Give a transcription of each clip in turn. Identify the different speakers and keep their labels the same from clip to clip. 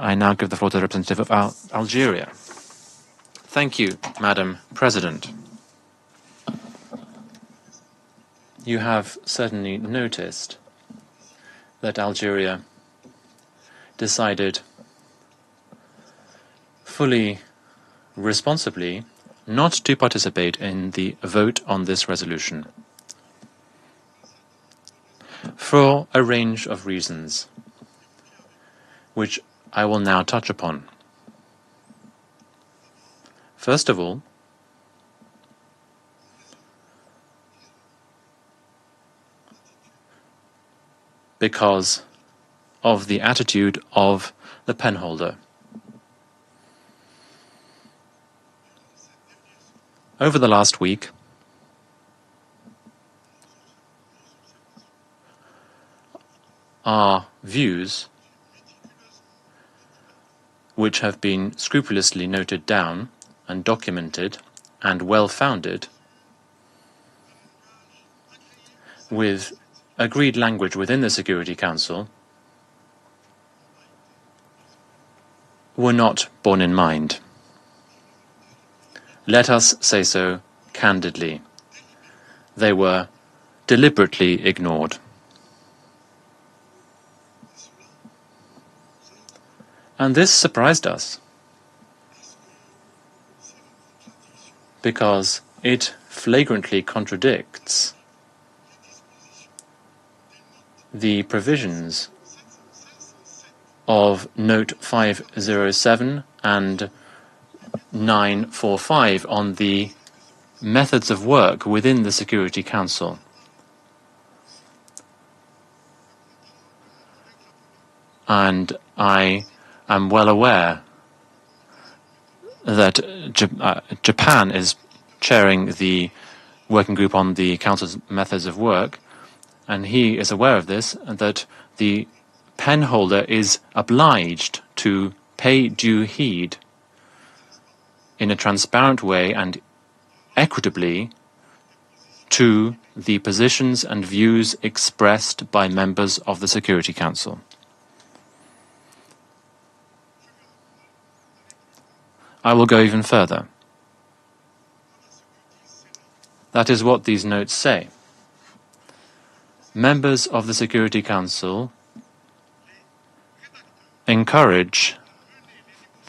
Speaker 1: I now give the floor to the representative of Algeria. Thank you, Madam President. You have certainly noticed that Algeria decided fully responsibly not to participate in the vote on this resolution for a range of reasons, which I will now touch upon. First of all, because of the attitude of the penholder. Over the last week, our views, which have been scrupulously noted down and documented and well-founded, with agreed language within the Security Council, were not borne in mind. Let us say so candidly. They were deliberately ignored. And this surprised us, because it flagrantly contradicts the provisions of Note 507 and 945 on the methods of work within the Security Council. And I am well aware that Japan is chairing the working group on the Council's methods of work, and he is aware of this, and that the penholder is obliged to pay due heed in a transparent way and equitably to the positions and views expressed by members of the Security Council. I will go even further. That is what these notes say. Members of the Security Council encourage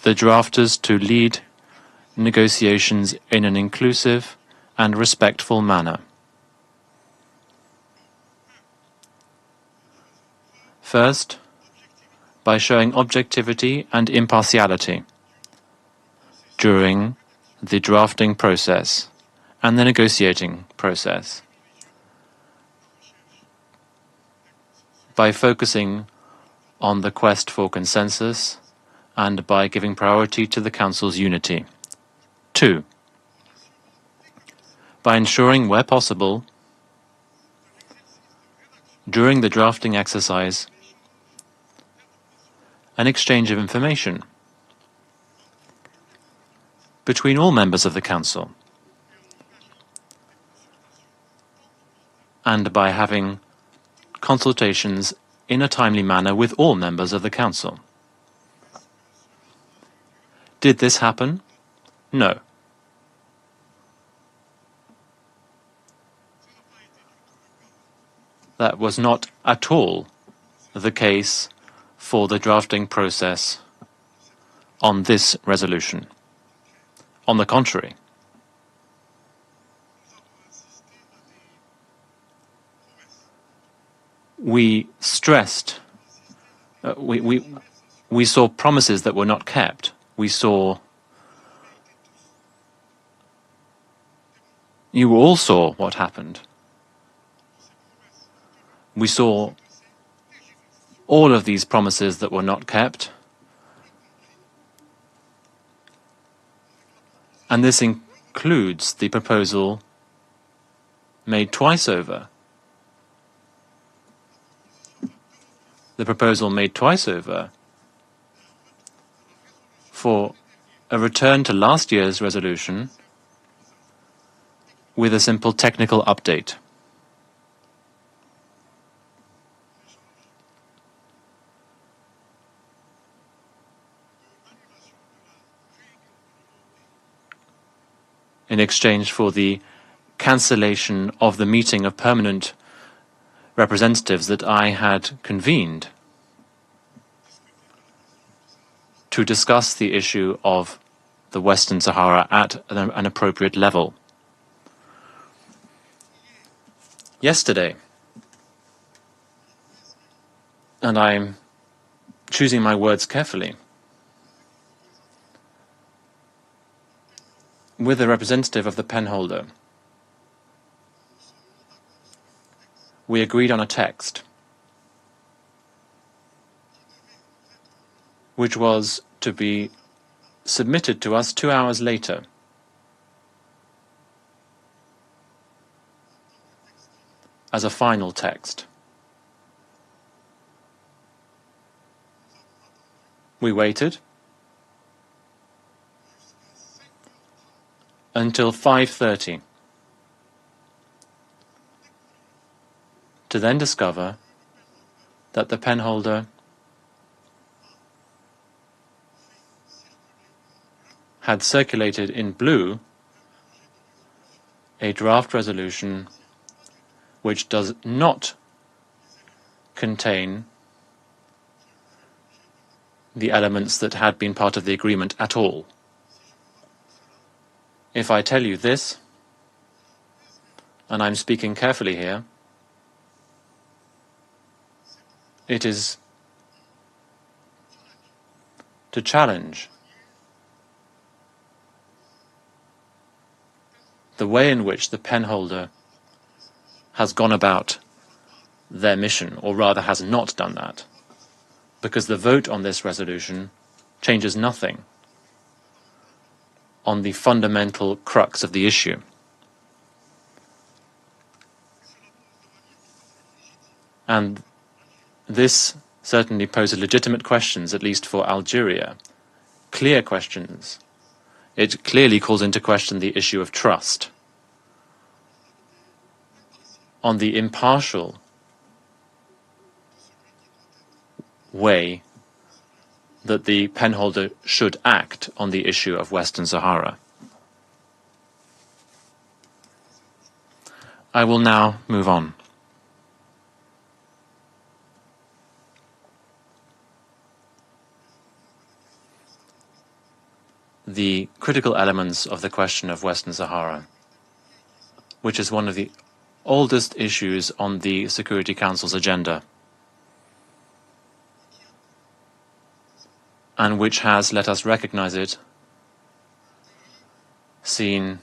Speaker 1: the drafters to lead negotiations in an inclusive and respectful manner. First, by showing objectivity and impartiality during the drafting process and the negotiating process, by focusing on the quest for consensus and by giving priority to the Council's unity. 2, by ensuring, where possible, during the drafting exercise, an exchange of information between all members of the Council, and by having consultations in a timely manner with all members of the Council. Did this happen? No. That was not at all the case for the drafting process on this resolution. On the contrary, we stressed, we saw promises that were not kept. You all saw what happened. We saw all of these promises that were not kept. And this includes the proposal made twice over. The proposal made twice over for a return to last year's resolution with a simple technical update. in exchange for the cancellation of the meeting of permanent representatives that I had convened to discuss the issue of the Western Sahara at an appropriate level. Yesterday, and I'm choosing my words carefully, with a representative of the penholder, we agreed on a text which was to be submitted to us 2 hours later. As a final text. We waited until 5:30 to then discover that the penholder had circulated in blue a draft resolution which does not contain the elements that had been part of the agreement at all. If I tell you this, and I'm speaking carefully here, it is to challenge the way in which the penholder has gone about their mission, or rather has not done that, because the vote on this resolution changes nothing on the fundamental crux of the issue. And this certainly poses legitimate questions, at least for Algeria, clear questions. It clearly calls into question the issue of trust on the impartial way that the penholder should act on the issue of Western Sahara. I will now move on. The critical elements of the question of Western Sahara, which is one of the oldest issues on the Security Council's agenda, and which has, let us recognize it, seen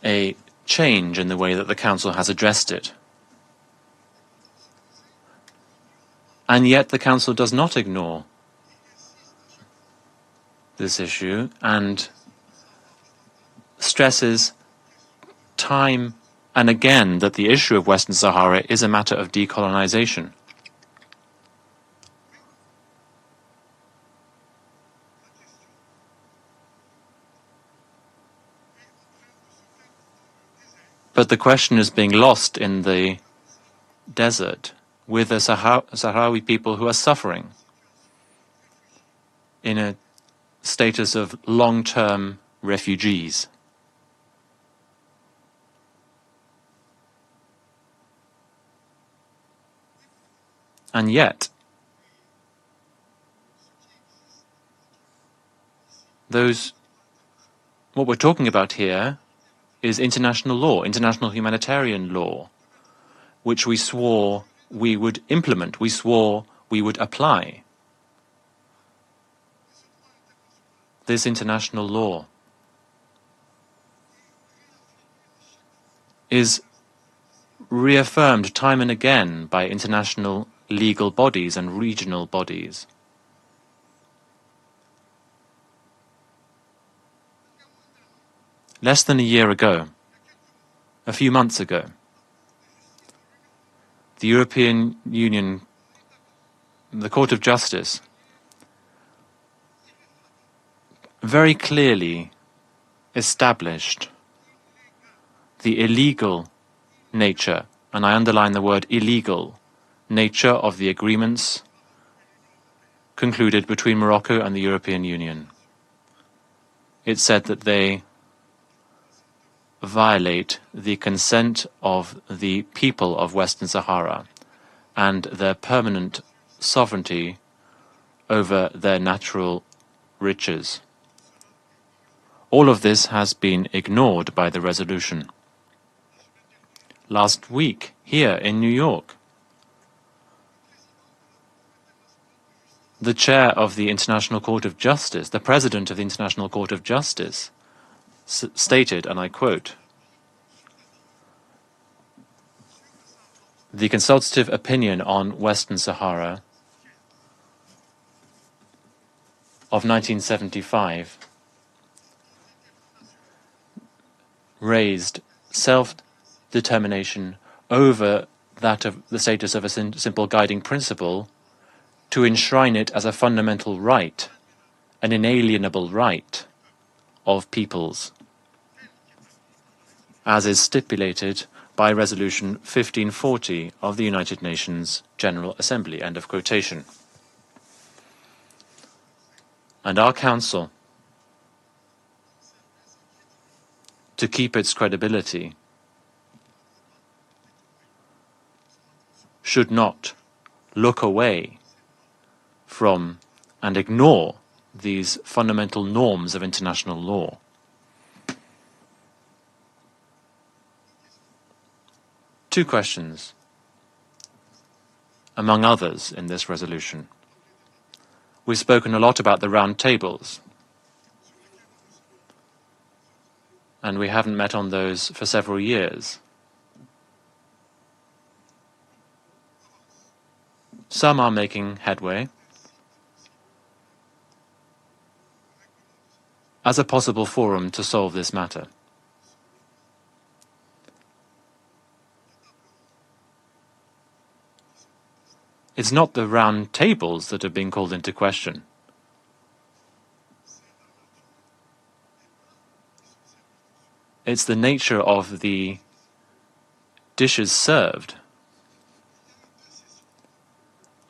Speaker 1: a change in the way that the Council has addressed it. And yet the Council does not ignore this issue and stresses time and again that the issue of Western Sahara is a matter of decolonization. But the question is being lost in the desert with the Sahrawi people who are suffering in a status of long-term refugees. And yet, what we're talking about here is international law, international humanitarian law, which we swore we would implement, we swore we would apply. This international law is reaffirmed time and again by international legal bodies and regional bodies. Less than a year ago, a few months ago, the European Union, the Court of Justice, very clearly established the illegal nature, and I underline the word illegal, nature of the agreements concluded between Morocco and the European Union. It said that they violate the consent of the people of Western Sahara and their permanent sovereignty over their natural riches. All of this has been ignored by the resolution. Last week, here in New York, the chair of the International Court of Justice, the president of the International Court of Justice, stated, and I quote, "The consultative opinion on Western Sahara of 1975 raised self-determination over that of the status of a simple guiding principle to enshrine it as a fundamental right, an inalienable right of peoples, as is stipulated by Resolution 1540 of the United Nations General Assembly." End of quotation. And our Council, to keep its credibility, should not look away from and ignore these fundamental norms of international law. Two questions, among others, in this resolution. We've spoken a lot about the round tables, and we haven't met on those for several years. Some are making headway. As a possible forum to solve this matter. It's not the round tables that are being called into question. It's the nature of the dishes served.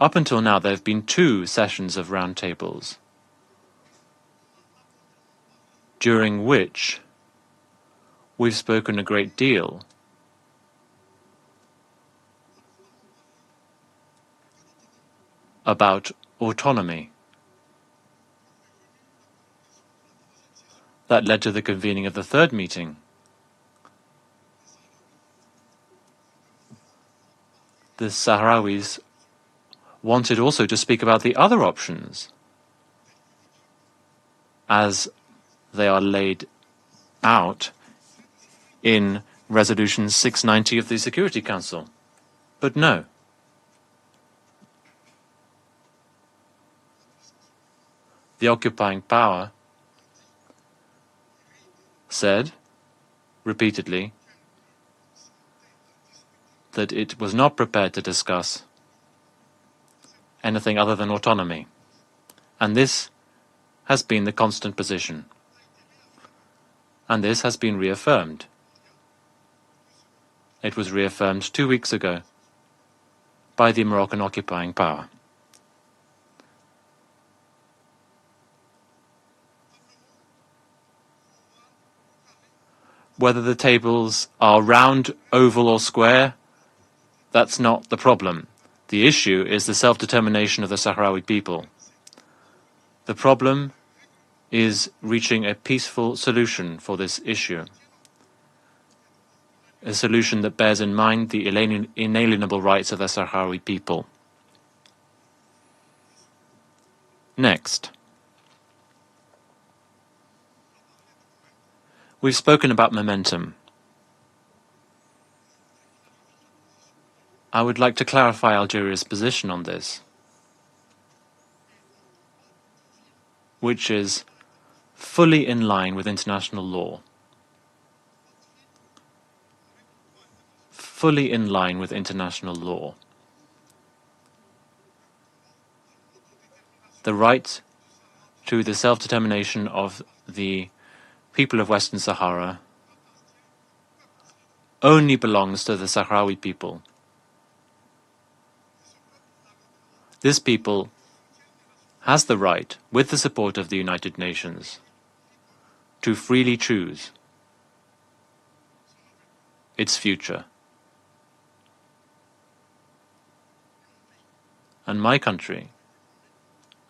Speaker 1: Up until now, there have been 2 sessions of round tables, during which we've spoken a great deal about autonomy. That led to the convening of the 3rd meeting. The Sahrawis wanted also to speak about the other options, as they are laid out in Resolution 690 of the Security Council. But no. The occupying power said, repeatedly, that it was not prepared to discuss anything other than autonomy. And this has been the constant position. And this has been reaffirmed. It was reaffirmed 2 weeks ago by the Moroccan occupying power. Whether the tables are round, oval or square, that's not the problem. The issue is the self-determination of the Sahrawi people. The problem is reaching a peaceful solution for this issue. A solution that bears in mind the inalienable rights of the Sahrawi people. Next. We've spoken about momentum. I would like to clarify Algeria's position on this, which is fully in line with international law. Fully in line with international law. The right to the self-determination of the people of Western Sahara only belongs to the Sahrawi people. This people has the right, with the support of the United Nations, to freely choose its future. And my country,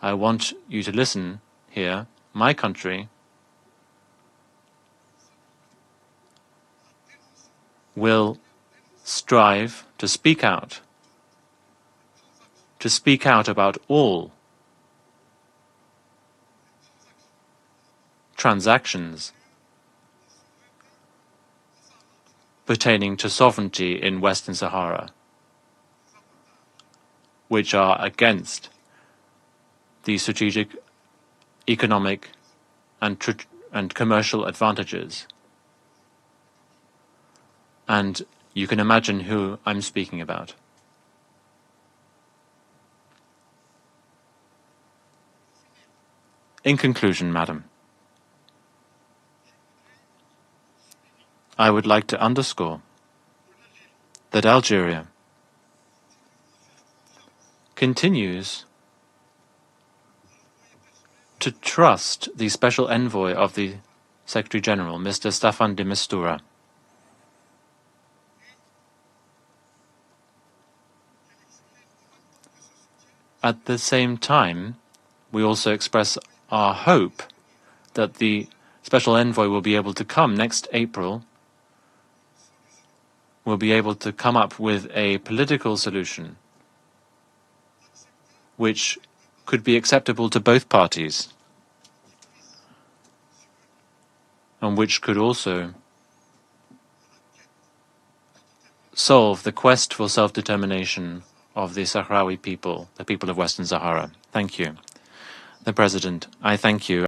Speaker 1: I want you to listen here, my country will strive to speak out about all transactions pertaining to sovereignty in Western Sahara, which are against the strategic, economic, and commercial advantages. And you can imagine who I'm speaking about. In conclusion, Madam, I would like to underscore that Algeria continues to trust the Special Envoy of the Secretary General, Mr. Staffan de Mistura. At the same time, we also express our hope that the Special Envoy will be able to come next April, will be able to come up with a political solution which could be acceptable to both parties and which could also solve the quest for self-determination of the Sahrawi people, the people of Western Sahara. Thank you. The President, I thank you.